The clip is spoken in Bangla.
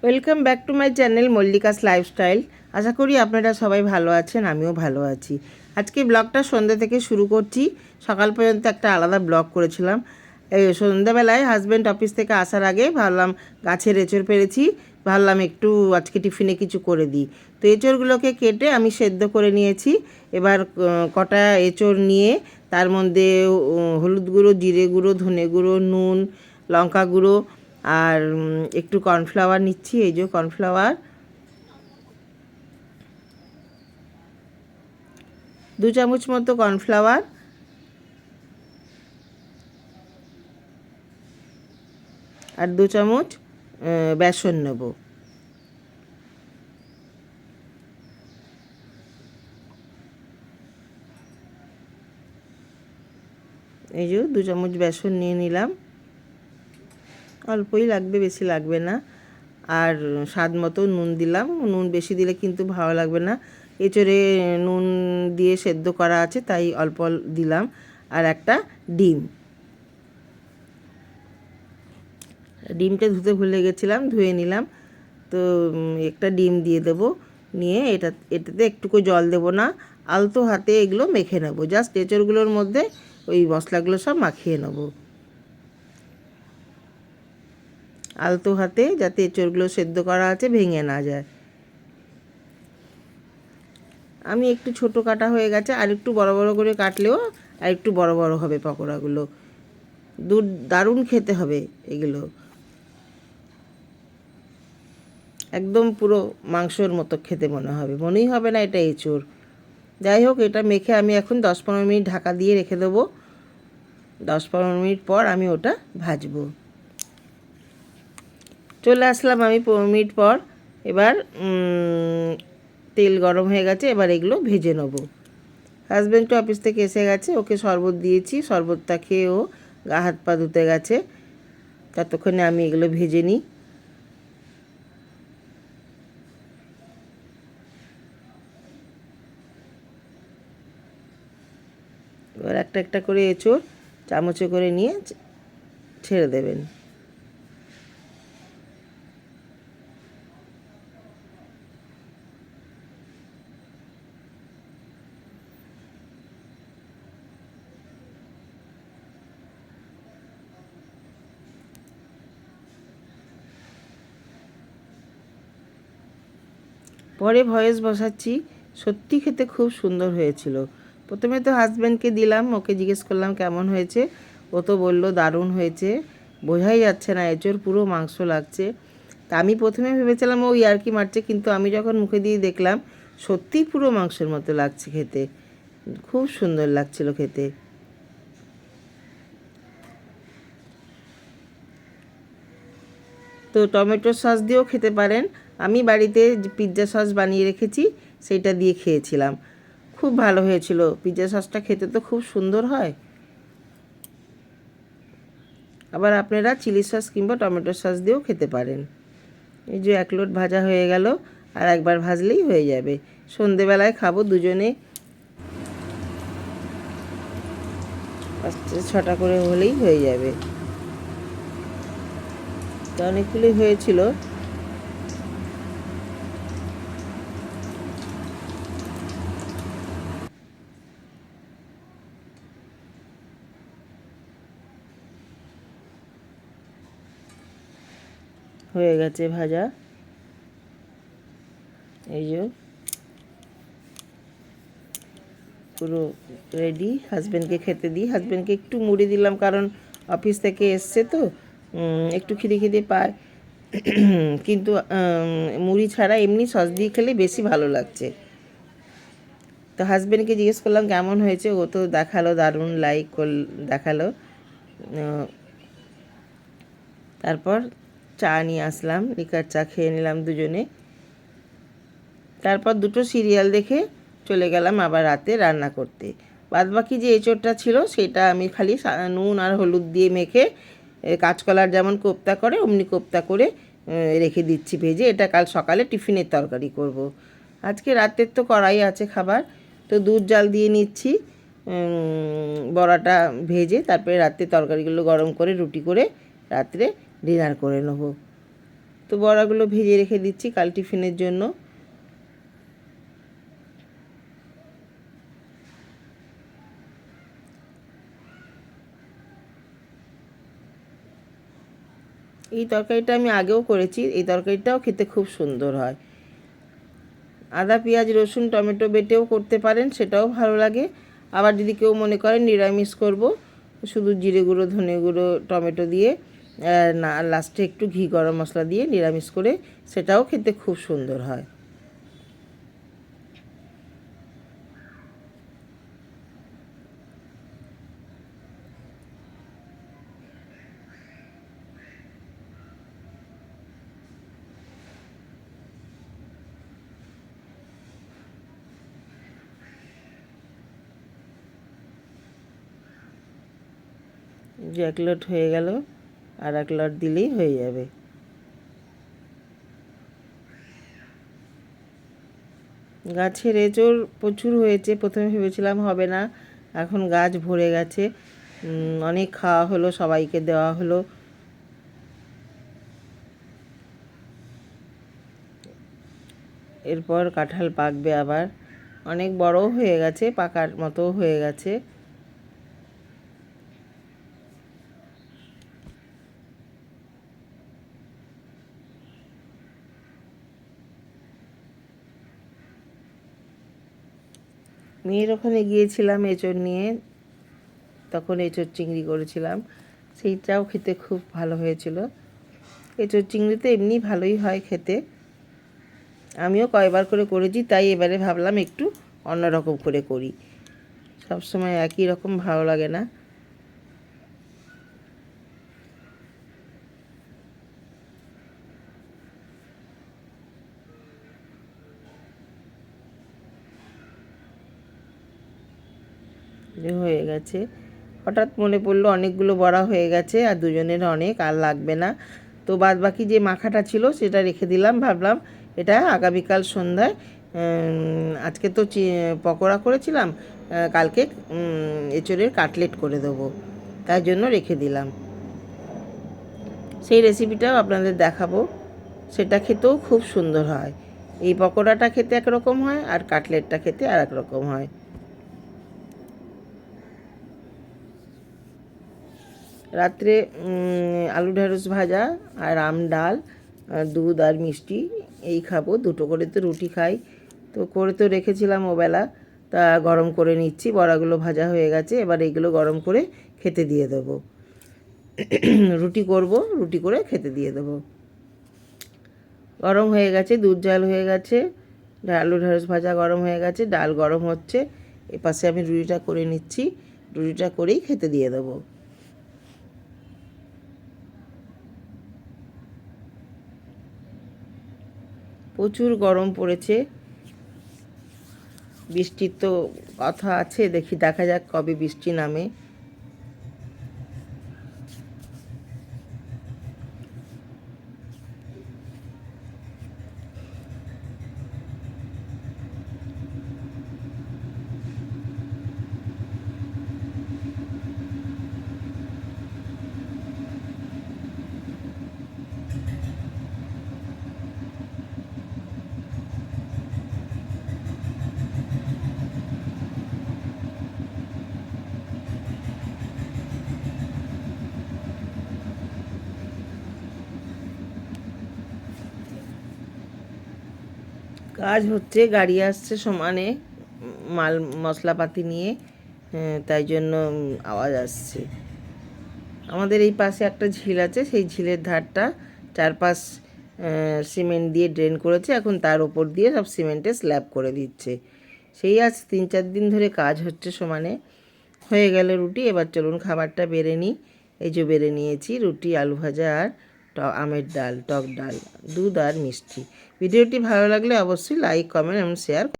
Welcome back to my channel Mallika's lifestyle. আশা করি আপনারা সবাই ভালো আছেন, আমিও ভালো আছি। আজকে ব্লগটা সন্ধ্যা থেকে শুরু করছি। সকাল পর্যন্ত একটা আলাদা ব্লগ করেছিলাম। এই সন্ধ্যাবেলায় হাজব্যান্ড অফিস থেকে আসার আগে ভাবলাম গাছের এঁচড় পেরেছি, ভাবলাম একটু আজকে টিফিনে কিছু করে দিই। তো এঁচড়গুলোকে কেটে আমি সেদ্ধ করে নিয়েছি। এবার কটা এঁচড় নিয়ে তার মধ্যে হলুদ গুঁড়ো, জিরে গুঁড়ো, ধনে গুঁড়ো, নুন, লঙ্কা গুঁড়ো আর একটু কর্নফ্লাওয়ার নিচ্ছি। এই যে কর্নফ্লাওয়ার 2 চামচ মতো কর্নফ্লাওয়ার, আর 2 চামচ বেসন নেব। এই যে 2 চামচ বেসন নিয়ে নিলাম, অল্পই লাগবে, বেশি লাগবে না। আর স্বাদ মতো নুন দিলাম। নুন বেশি দিলে কিন্তু ভালো লাগবে না। এঁচড়ে নুন দিয়ে সেদ্ধ করা আছে, তাই অল্প দিলাম। আর একটা ডিমটা ধুতে ভুলে গেছিলাম, ধুয়ে নিলাম। তো একটা ডিম দিয়ে দেবো। নিয়ে এটাতে একটুকু জল দেবো না, আলতো হাতে এগুলো মেখে নেবো। জাস্ট এঁচড়গুলোর মধ্যে ওই মশলাগুলো সব মাখিয়ে নেবো আলতো হাতে, যাতে এঁচড়গুলো সেদ্ধ করা আছে ভেঙে না যায়। আমি একটু ছোট কাটা হয়ে গেছে, আর একটু বড় বড় করে কাটলেও আর একটু বড় বড় হবে পকোড়াগুলো। দারুণ খেতে হবে এগুলো, একদম পুরো মাংসর মতো খেতে মনেই হবে না এটা এঁচড়। যাই হোক, এটা মেখে আমি এখন 10-15 মিনিট ঢাকা দিয়ে রেখে দেবো। 10-15 মিনিট পর আমি ওটা ভাজবো। চলে আসলাম আমি 15 মিনিট পর। এবার তেল গরম হয়ে গেছে, এবার এগুলো ভেজে নেবো। হাজব্যান্ড তো অফিস থেকে এসে গেছে, ওকে শরবত দিয়েছি। শরবতটা খেয়ে ও গা হাত পা ধুতে গেছে। ততক্ষণে আমি এগুলো ভেজে নিই। এবার একটা একটা করে এঁচড় চামচে করে নিয়ে ছেড়ে দেবেন। পরে ভয়েস বসাচ্ছি। সত্যি খেতে খুব সুন্দর হয়েছিল। প্রথমে তো হাজব্যান্ডকে দিলাম, ওকে জিজ্ঞেস করলাম কেমন হয়েছে। ও তো বললো দারুণ হয়েছে, বোঝাই যাচ্ছে না এঁচড়, পুরো মাংস লাগছে। তা আমি প্রথমে ভেবেছিলাম ও ইয়ার্কি মারছে, কিন্তু আমি যখন মুখে দিয়ে দেখলাম সত্যিই পুরো মাংসের মতো লাগছে খেতে। খুব সুন্দর লাগছিল খেতে। তো টমেটো সস দিয়েও খেতে পারেন। আমি বাড়িতে পিৎজা সস বানিয়ে রেখেছি, সেইটা দিয়ে খেয়েছিলাম। খুব ভালো হয়েছিল। পিৎজা সসটা খেতে তো খুব সুন্দর হয়। আবার আপনারা চিলি সস কিংবা টমেটো সস দিয়েও খেতে পারেন। এই যে 1 লোট ভাজা হয়ে গেল, আর একবার ভাজলেই হয়ে যাবে। সন্ধেবেলায় খাবো দুজনে। 5-6টা করে হলেই হয়ে যাবে। তো অনেকগুলোই হয়েছিল। হয়ে গেছে ভাজা। এই যে পুরো রেডি। হাজব্যান্ডকে খেতে দিই। হাজব্যান্ডকে একটু মুড়ি দিলাম, কারণ অফিস থেকে এসছে তো একটু খিদে খিদে পায়। কিন্তু মুড়ি ছাড়া এমনি সস দিয়ে খেলে বেশি ভালো লাগছে। তো হাজব্যান্ডকে জিজ্ঞেস করলাম কেমন হয়েছে, ও তো দেখালো দারুণ, দেখালো। তারপর চা নিয়ে আসলাম, লিকার চা খেয়ে নিলাম দুজনে। তারপর 2টো সিরিয়াল দেখে চলে গেলাম আবার রাতে রান্না করতে। বাদবাকি যে এঁচড়টা ছিল সেটা আমি খালি নুন আর হলুদ দিয়ে মেখে কাঁচকলার যেমন কোপ্তা করে অমনি কোপ্তা করে রেখে দিচ্ছি ভেজে। এটা কাল সকালে টিফিনের তরকারি করব। আজকে রাতের তো কড়াই আছে খাবার, তো দুধ জাল দিয়ে নিচ্ছি। বড়াটা ভেজে তারপরে রাতে তরকারিগুলো গরম করে রুটি করে রাত্রে ডিনার করে নেব। তো বড়াগুলো ভেজে রেখে দিচ্ছি কাল টিফিনের জন্য। এই তরকারিটা আমি আগেও করেছি, এই তরকারিটাও খেতে খুব সুন্দর হয়। আদা পেঁয়াজ রসুন টমেটো বেটেও করতে পারেন, সেটাও ভালো লাগে। আবার যদি কেউ মনে করেন নিরামিষ করব, শুধু জিরে গুঁড়ো ধনে গুঁড়ো টমেটো দিয়ে না লাস্টে একটু ঘি গরম মশলা দিয়ে নিরামিষ করে, সেটাও খেতে খুব সুন্দর হয়। যে 1 লট হয়ে গেল, আর 1 লট দিলেই হয়ে যাবে। গাছের এঁচোড় প্রচুর হয়েছে, প্রথমে ভেবেছিলাম হবে না, এখন গাছ ভরে গেছে। অনেক খাওয়া হলো, সবাইকে দেওয়া হলো। এরপর কাঁঠাল পাকবে আবার, অনেক বড়ও হয়ে গেছে, পাকার মতো হয়ে গেছে। মেয়ের ওখানে গিয়েছিলাম এঁচোড় নিয়ে, তখন এঁচোড় চিংড়ি করেছিলাম, সেইটাও খেতে খুব ভালো হয়েছিল। এঁচোড় চিংড়ি তো এমনি ভালোই হয় খেতে, আমিও কয়বার করে করেছি, তাই এবারে ভাবলাম একটু অন্যরকম করে করি, সবসময় একই রকম ভালো লাগে না। হয়ে গেছে, হঠাৎ মনে পড়লো অনেকগুলো বড়া হয়ে গেছে, আর দুজনের অনেক, আর লাগবে না। তো বাদ বাকি যে মাখাটা ছিল সেটা রেখে দিলাম, ভাবলাম এটা আগামীকাল সন্ধ্যায়, আজকে তো পকোড়া করেছিলাম, কালকে এঁচোড়ের কাটলেট করে দেবো, তাই জন্য রেখে দিলাম। সেই রেসিপিটাও আপনাদের দেখাবো, সেটা খেতেও খুব সুন্দর হয়। এই পকোড়াটা খেতে একরকম হয়, আর কাটলেটটা খেতে আর এক রকম হয়। রাত্রে আলু ঢ্যাঁড়স ভাজা আর আম ডাল, দুধ আর মিষ্টি, এই খাবো। 2টো করে তো রুটি খাই, তো করে তো রেখেছিলাম ওবেলা, তা গরম করে নিচ্ছি। বড়াগুলো ভাজা হয়ে গেছে, এবার এইগুলো গরম করে খেতে দিয়ে দেবো। রুটি করব, রুটি করে খেতে দিয়ে দেবো। গরম হয়ে গেছে, দুধ জাল হয়ে গেছে, আলু ঢ্যাঁড়স ভাজা গরম হয়ে গেছে, ডাল গরম হচ্ছে, এপাশে আমি রুটিটা করে নিচ্ছি, রুটিটা করেই খেতে দিয়ে দেবো। প্রচুর গরম পড়েছে, বৃষ্টির তো কথা আছে, দেখা যাক কবে বৃষ্টি নামে। কাজ হচ্ছে, গাড়ি আসছে সমানে মাল মশলাপাতি নিয়ে, তাই জন্য আওয়াজ আসছে। আমাদের এই পাশে একটা ঝিল আছে, সেই ঝিলের ধারটা চারপাশ সিমেন্ট দিয়ে ড্রেন করেছে, এখন তার ওপর দিয়ে সব সিমেন্টের স্ল্যাব করে দিচ্ছে। সেই আজ 3-4 দিন ধরে কাজ হচ্ছে সমানে। হয়ে গেল রুটি, এবার চলুন খাবারটা বেড়ে নিই। এই যে বেড়ে নিয়েছি রুটি, আলু ভাজা আর আমের ডাল, টক ডাল, দুধ আর মিষ্টি। ভিডিওটি ভালো লাগলে অবশ্যই লাইক কমেন্ট এবং শেয়ার